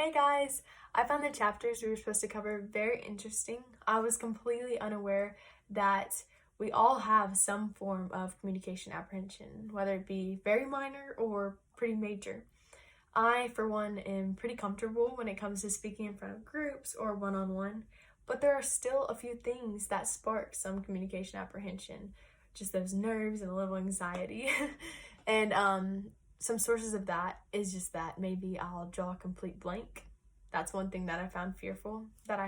Hey guys! I found the chapters we were supposed to cover very interesting. I was completely unaware that we all have some form of communication apprehension, whether it be very minor or pretty major. I, for one, am pretty comfortable when it comes to speaking in front of groups or one-on-one, but there are still a few things that spark some communication apprehension, just those nerves and a little anxiety. and some sources of that is just that maybe I'll draw a complete blank. That's one thing that I find fearful, that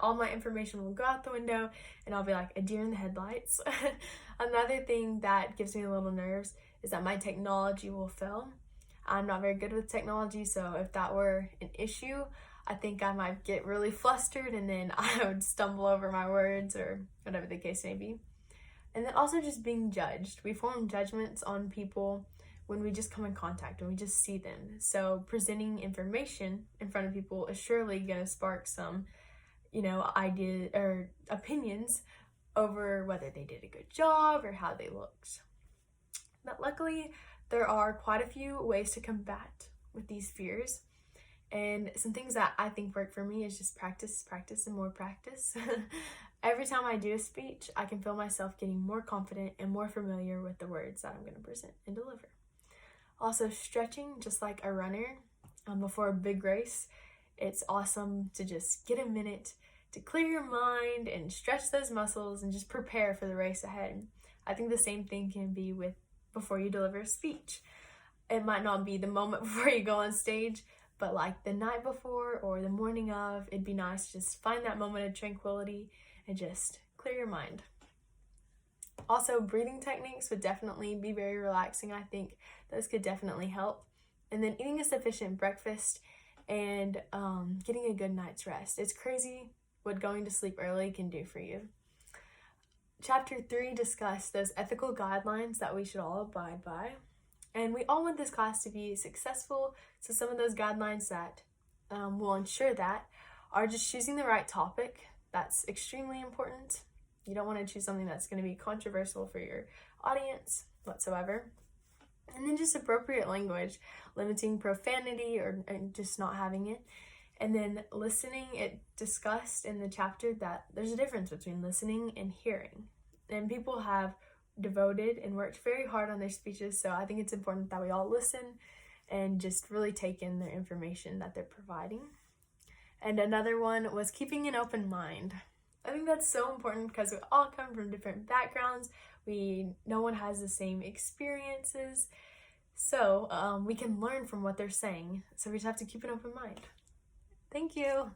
all my information will go out the window and I'll be like a deer in the headlights. Another thing that gives me a little nerves is that my technology will fail. I'm not very good with technology, so if that were an issue, I think I might get really flustered and then I would stumble over my words or whatever the case may be. And then also just being judged. We form judgments on people when we just come in contact, when we just see them. So presenting information in front of people is surely going to spark some, ideas or opinions over whether they did a good job or how they looked. But luckily, there are quite a few ways to combat with these fears. And some things that I think work for me is just practice, practice, and more practice. Every time I do a speech, I can feel myself getting more confident and more familiar with the words that I'm going to present and deliver. Also, stretching, just like a runner before a big race, it's awesome to just get a minute to clear your mind and stretch those muscles and just prepare for the race ahead. I think the same thing can be with before you deliver a speech. It might not be the moment before you go on stage, but like the night before or the morning of, it'd be nice to just find that moment of tranquility and just clear your mind. Also, breathing techniques would definitely be very relaxing. I think those could definitely help. And then eating a sufficient breakfast and getting a good night's rest. It's crazy what going to sleep early can do for you. Chapter 3 discussed those ethical guidelines that we should all abide by. And we all want this class to be successful, so some of those guidelines that will ensure that are just choosing the right topic. That's extremely important. You don't want to choose something that's going to be controversial for your audience whatsoever. And then just appropriate language, limiting profanity or just not having it. And then listening, it discussed in the chapter that there's a difference between listening and hearing. And people have devoted and worked very hard on their speeches, so I think it's important that we all listen and just really take in their information that they're providing. And another one was keeping an open mind. I think that's so important because we all come from different backgrounds. No one has the same experiences, so we can learn from what they're saying. So we just have to keep an open mind. Thank you.